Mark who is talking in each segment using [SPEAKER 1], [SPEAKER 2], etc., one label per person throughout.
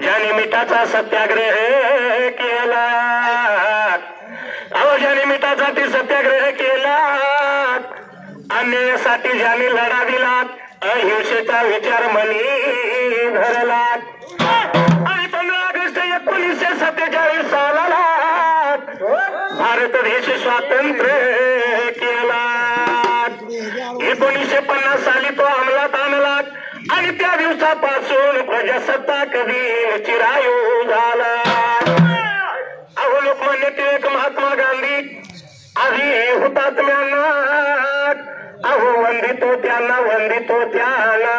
[SPEAKER 1] ज्याने मिठाचा सत्याग्रह केला, अहो ज्याने मिठासाठी सत्याग्रह केला, अन्यायासाठी ज्याने लढा दिला, अहिंसेचा विचार मनी धरला आणि 15 ऑगस्ट 1947 सालाला भारत देश स्वातंत्र्य केला. 1950 साली तो अंमलात आणला आणि त्या दिवसापासून प्रजासत्ताक दिन चिरायू झाला. अहो लोकमान्य टिळक महात्मा गांधी आधी हुतात्म्यांना, अहो वंदितो त्यांना, वंदितो त्यांना,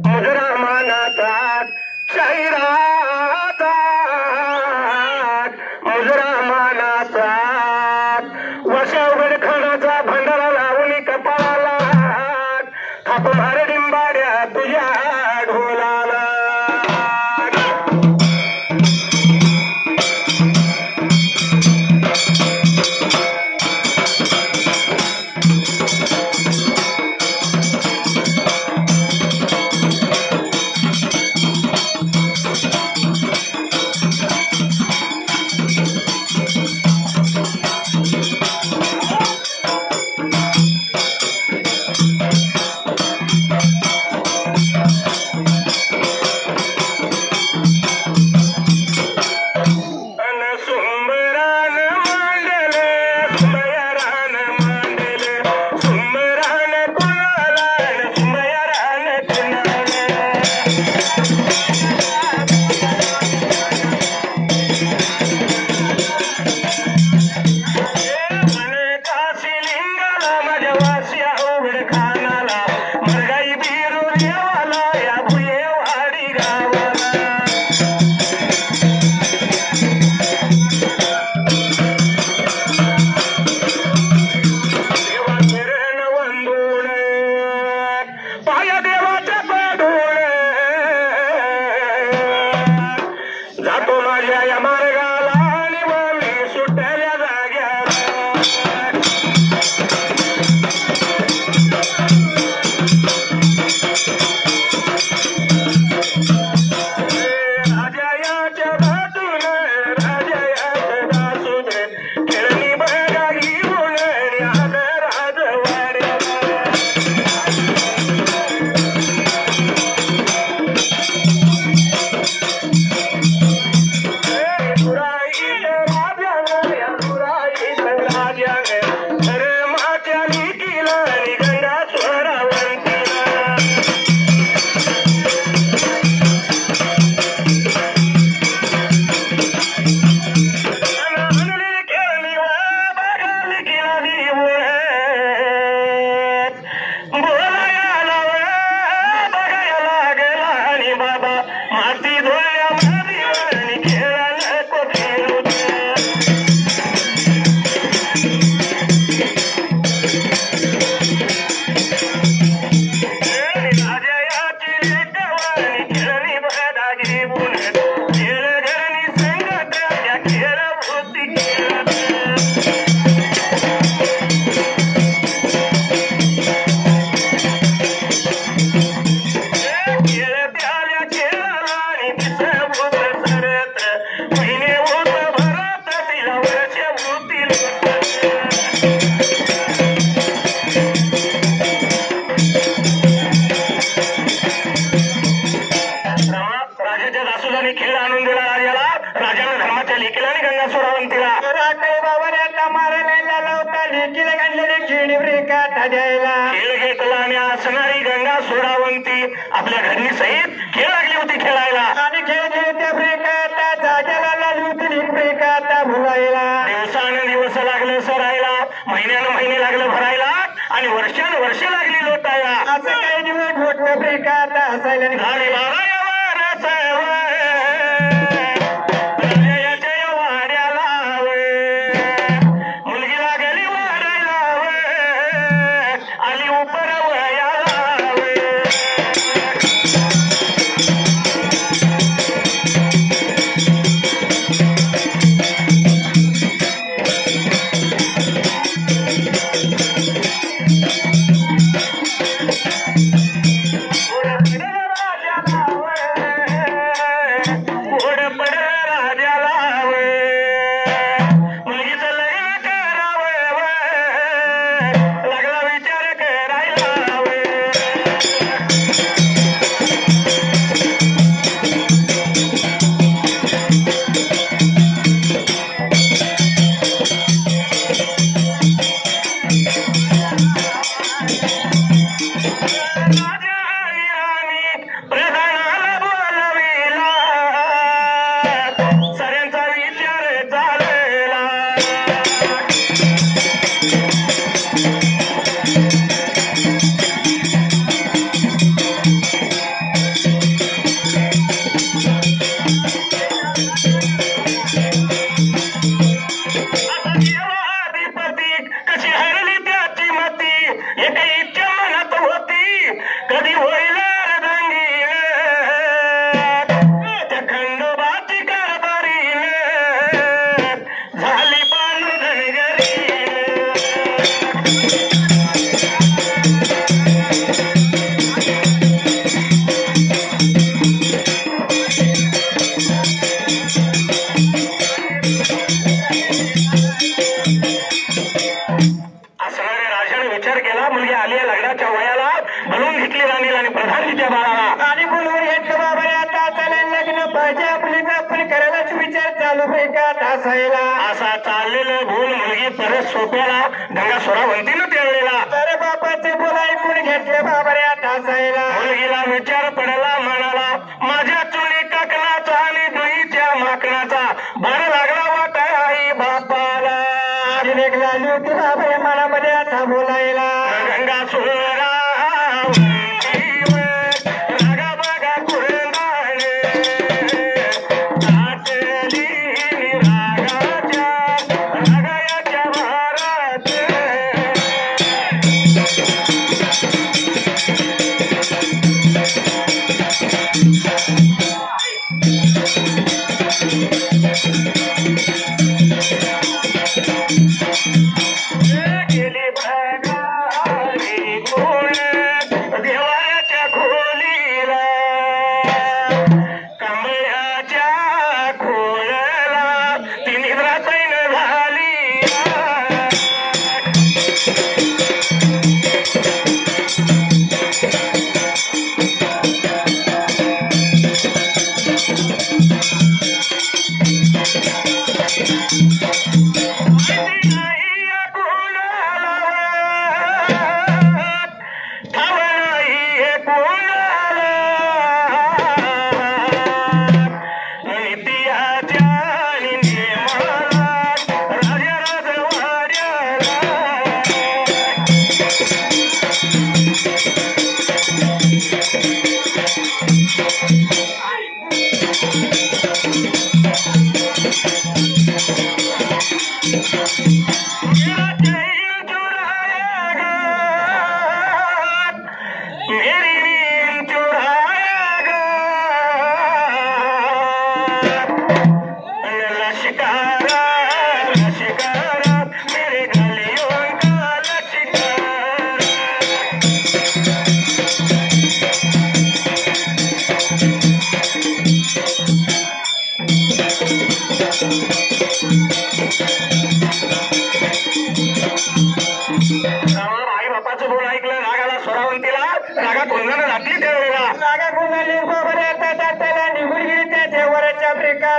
[SPEAKER 1] मुजरा मानाचा शाहिराचा, मुजरा मानाचा वशा उघडखानाचा भंडारा लावून कपाळाला थाप मार डिंबाड्या तुझ्या ढोलाला. आपल्या घरणी सहित खेळ लागली होती खेळायला आणि खेळते ब्रेकाता जाग्याला लागली होती ब्रेकाता भुलायला. दिवसानं दिवस लागलं सरायला, महिन्यानं महिने लागलं भरायला आणि वर्षानं वर्ष लागली लोटायला. असं काही दिवस मोठं ब्रेकाता हसायला झाले बाबा भाजी आपलीच आपण करायलाच विचार चालू ब्रेकात हसायला. असा चाललेलं भूल मुलगी परत सोप्याला गंगा सोरावंतीनं त्यावेळेला तर बापाचे बोल ऐकून घेतले बाबऱ्यात हसायला. मुलगीला विचार पडला मनाला माझ्या चोळी काकणाचा आणि दहीच्या माकणाचा बार लागला वाटा आई बापाला. एक झाली होती बाबरे मनामध्ये आता बोलायला गंगा सोरा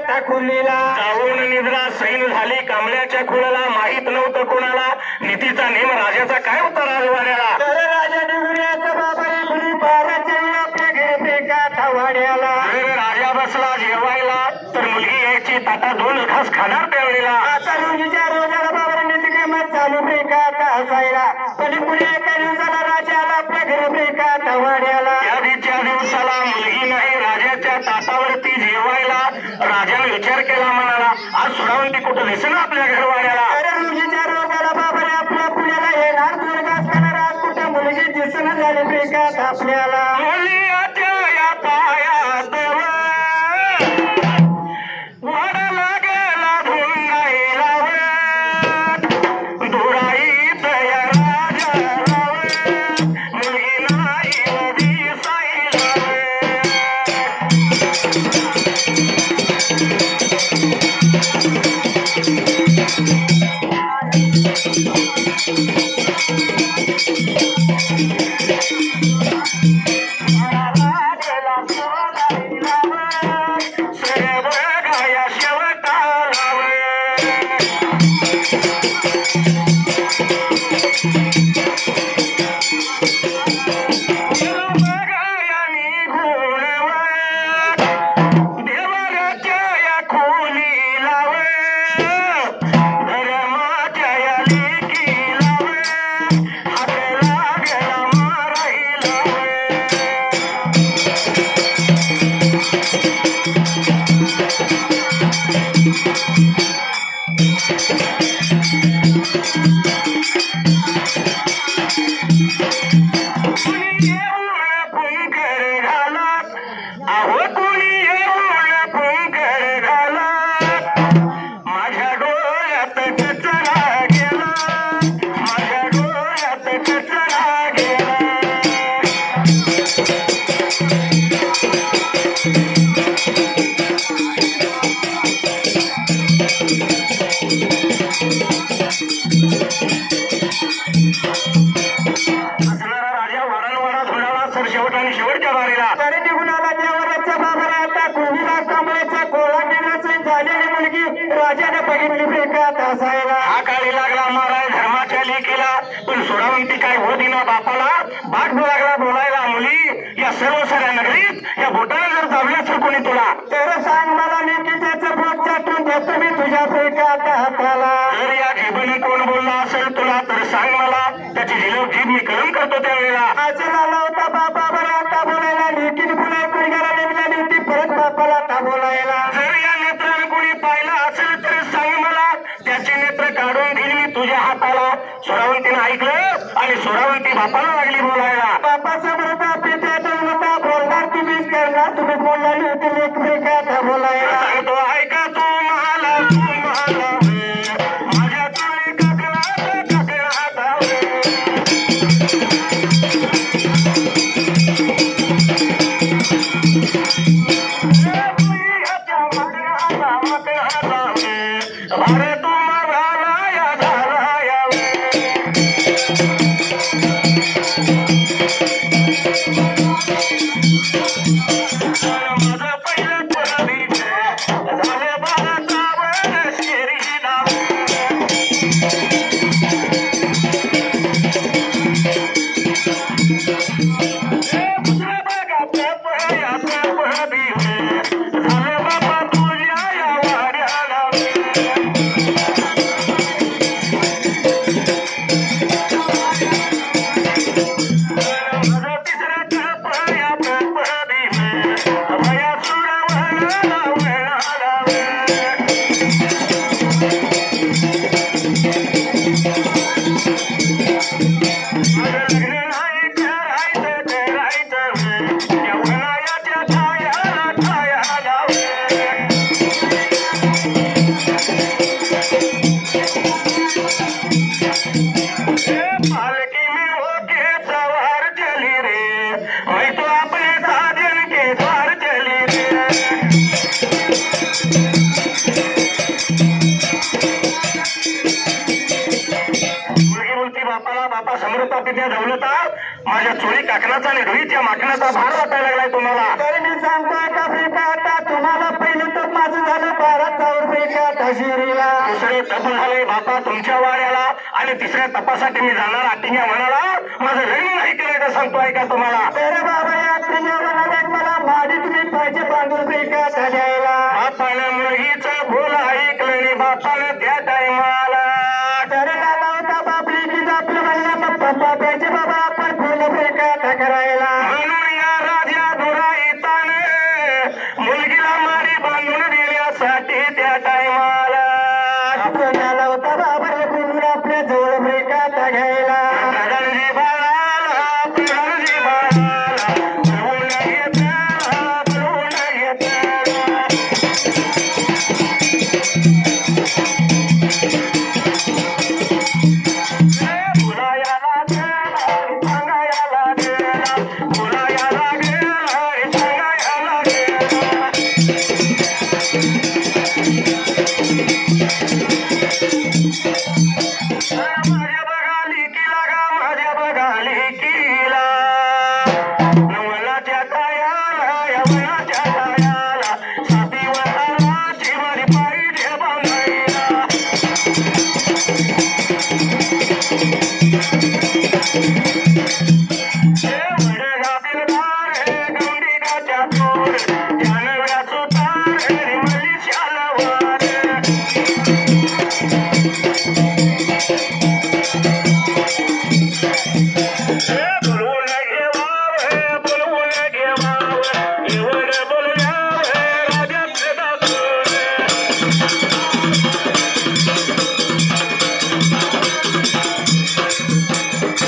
[SPEAKER 1] जाऊन निद्रा सैन झाली कांबळ्याच्या खुळाला माहित नव्हतं कोणाला नीतीचा नेम राजाचा काय होता राजवाड्याला. राजा निवड्याचा बाबा मुली बाराच्या आपल्या घरी ब्रेकात वाड्याला. राजा बसला जेवायला तर मुलगी यायची ताटा 2 घास खाणार त्यावेळेला. आता रोजीच्या रोजाला बाबा नीतिक्रमात चालू ब्रेकात हसायला. पण पुढे एका दिवसाला राजाला आपल्या घरी ब्रेकात वाड्याला. त्या दिवसाला मुलगी नाही राजाच्या ताटावरती जेवायला. राजाने विचार केला म्हणाला आज सोडावंती कुठं दिसेल आपल्या घरवाड्याला. रोजीच्या रोजाला बाबा आपल्या पुण्याला येणार 2 घास खाणार आज कुठं मुलगी दिसणं झाली ब्रेकात आपल्याला. मुलीच्या पायात वाड लागला धुंगाईला धुराई तया राजा मुलगी नाही दिसायला. बापाला बाग लागला बोलायला मुली या सर्व साऱ्या नगरीत या बोटाने जर दाबले असेल कोणी तुला
[SPEAKER 2] तर सांग मला नेमकी त्याचं बोट चाटून देतो मी तुझ्या प्रेकाच्या हाताला.
[SPEAKER 1] जर या जीभने कोण बोलला असेल तुला तर सांग मला त्याची जिलव जीभ मी कलम करतो त्यावेळेला.
[SPEAKER 2] आज झाला होता बाबा बरे आता बोलायला लेकीन बोलाय कुणीगाला निघाली होती परत बापाला आता बोलायला.
[SPEAKER 1] जर या नेत्राने कोणी पाहिलं असेल तर सांग मला त्याचे नेत्र काढून देईल मी तुझ्या हाताला. सोरावंतीनं ऐकलं आणि सोरावंती बापाला लागली बोलायला.
[SPEAKER 2] बापाचा मृता पित्या होता बोलणार तुम्हीच करणार तुम्हीच बोलणारी होती लेक प्रेकाच्या बोलायला.
[SPEAKER 1] सांगतो ऐका तू मला माझ्या तुले काकला हातावर अरे तू मला या झाला यावे माझं पहिलं पराधीचे झाले बाळाचा शेरी नाव झाले बाबा तुझ्या या वाड्याला पालकी में होके सवार चली रे मैं तो अपने साधन के द्वार चली रे. मुलगी बोलती बापाला बापा समृद्ध पित्या दौलता माझ्या चोळी काकणाचा आणि रोहितच्या माकणाचा भार वाटायला लागलाय तुम्हाला.
[SPEAKER 2] तर मी सांगतोय का प्रेका आता तुम्हाला पहिलं तर माझं झालं 12,000 प्रेका शिरीला.
[SPEAKER 1] दुसरे तप झाले बापा तुमच्या वाड्याला आणि तिसऱ्या तपासाठी मी जाणार आटिंग्या म्हणाला माझं लग्न नाही केलं तर सांगतोय का तुम्हाला.
[SPEAKER 2] तर बाबा या प्रियाला मला माडी तुम्ही पाहिजे बांधून प्रेका द्यायला.
[SPEAKER 1] बापानं मुलगीचं बोल ऐकलं आणि बापानं त्या टायमाला
[SPEAKER 2] तर झाला होता बापली की आपलं म्हणलं पप्पा पाहिजे बाबा आपण फुल प्रेका करायला.
[SPEAKER 1] म्हणून या राजा दुराईताने मुलगीला माडी बांधून देण्यासाठी त्या टायमाला
[SPEAKER 2] आपण झाला होता बाबा बोलून आपल्या जवळ प्रेका घ्यायला.
[SPEAKER 1] प्रधानजी बाळाला प्रधानजी बाळाला बोलून घेतला बोलून घेतला. बोलायला गेला सांगायला गेला बोलायला गेला सांगायला गेला. माझ्या बघाली किला गा माझ्या बघाली किला नवलाच्या कायाला यवनाच्या कायाला साती वसाला चिवरी पाहिजे बांधायला. वडगातील दार गंडीकाच्या तोर जानव्या सुतार मलिशाला वार. बोलवून घेवावं बोलवून घेवावं एवढं बोलल्यावर राजाचं दाखवलं.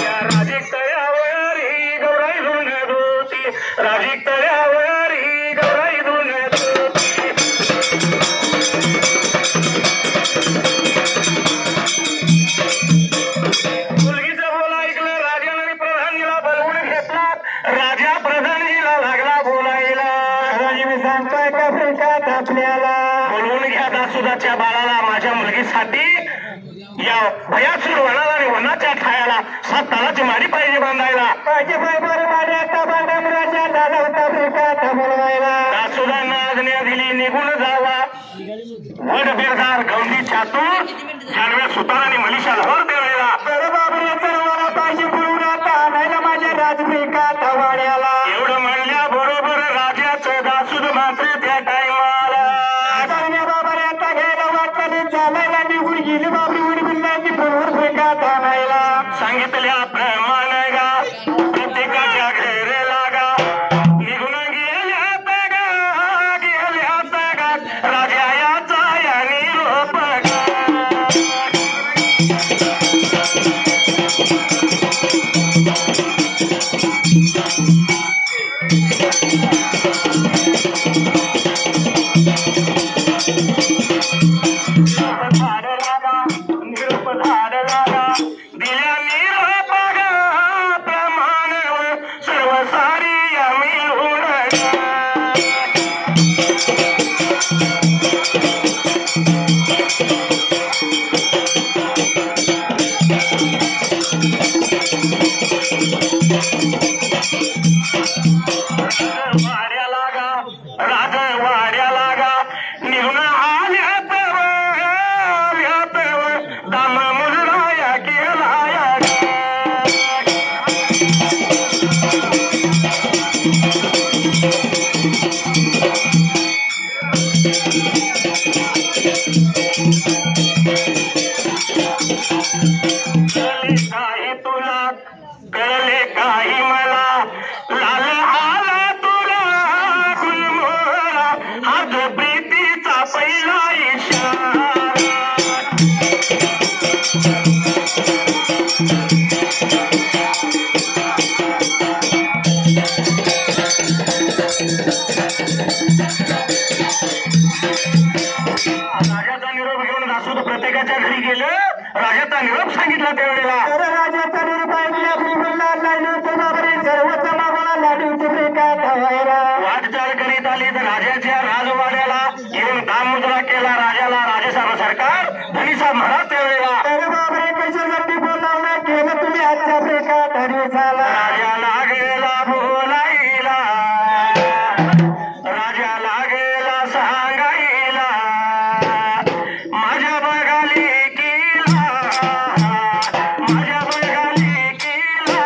[SPEAKER 1] या राजिक तळ्यावर ही गौराई धुणत होती राजिक तळ्यावर ही गौराई धुणत होती. मुलगीचं बोल ऐकलं राजाने आणि प्रधानजीला बोलवून घेतला. राजा प्रधानजीला लागला बोलायला.
[SPEAKER 2] राजी मी सांगतोय का प्रेकात आपल्याला
[SPEAKER 1] बोलवून घ्या दासुदाच्या बाळाला माझ्या मुलगीसाठी या भयासूर वनाला आणि वनाच्या ठायाला 7 तालाची माडी पाहिजे बांधायला.
[SPEAKER 2] पाहिजे बरोबर माझ्या आता बांधून राजा झाला होता प्रेकात बोलवायला.
[SPEAKER 1] दासुदांना आज्ञा दिली निघून जावा. वड बेजार गौंडी चातूर जानव्या सुतार आणि मलिशा लहर देवायला.
[SPEAKER 2] तर बाबरे सर्वाला पाहिजे बोलून आता गेली बाबरी उडी बिल्लाची फोनवर फेका थांबायला
[SPEAKER 1] सांगितल्याप्रमाणे गा प्रत्येकाच्या घरे लागा निघून गेल्यात गा राजा याचा या निरोप निरोप धाडला दिल्या निरोप प्रमाण सर्व सारी मिळून वाड्याला गा राज वाड्याला गा निघून आल्यात दाम मुलराया केलाया कळले काही तुला कळले काही मला लाल आला तुला गुलमोहरा हात प्रीतीचा पहिला इशारा राजाचा निरोप घेऊन दासोद प्रत्येकाच्या घरी गेलं राजाचा निरोप सांगितला त्यावेळेला
[SPEAKER 2] राजाचा निरोप ऐकल्या बिलबिलला लाडूचे बाबरे सर्वच मागोला लाडूचे फेका थांबायला
[SPEAKER 1] वाटचाल करीत आली तर राजाच्या राजवाड्याला येऊन दाममुद्रा केला राजाला राजेसाहेब सरकार धनीसाहेब महाराज त्यावेळेला
[SPEAKER 2] अरे बाबरे कशासाठी बोलावलं केलं तुम्ही आजच्या फेका धरी झाला
[SPEAKER 1] राजाला गेला बोलायला राजाला गेला सांगायला माझ्या बघाली केला माझ्या बघाली केला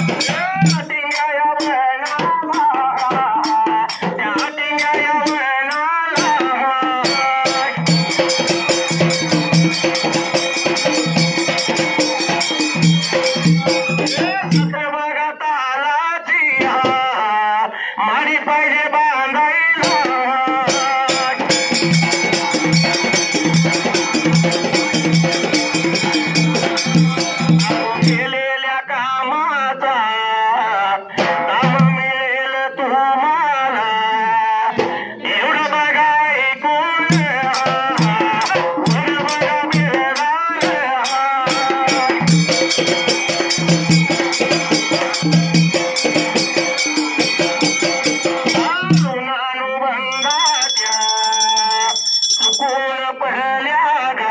[SPEAKER 1] टिंगाया वनाला त्या टिंगाया वनाला बघत आला जिया माडी पाहिजे बांधायला केलेल्या कामाचा दाम मिळेल तुम्हाला एवढं बघा ऐकून वर बघा मिळणार अनुबंधाच्या चुकून पडल्या गा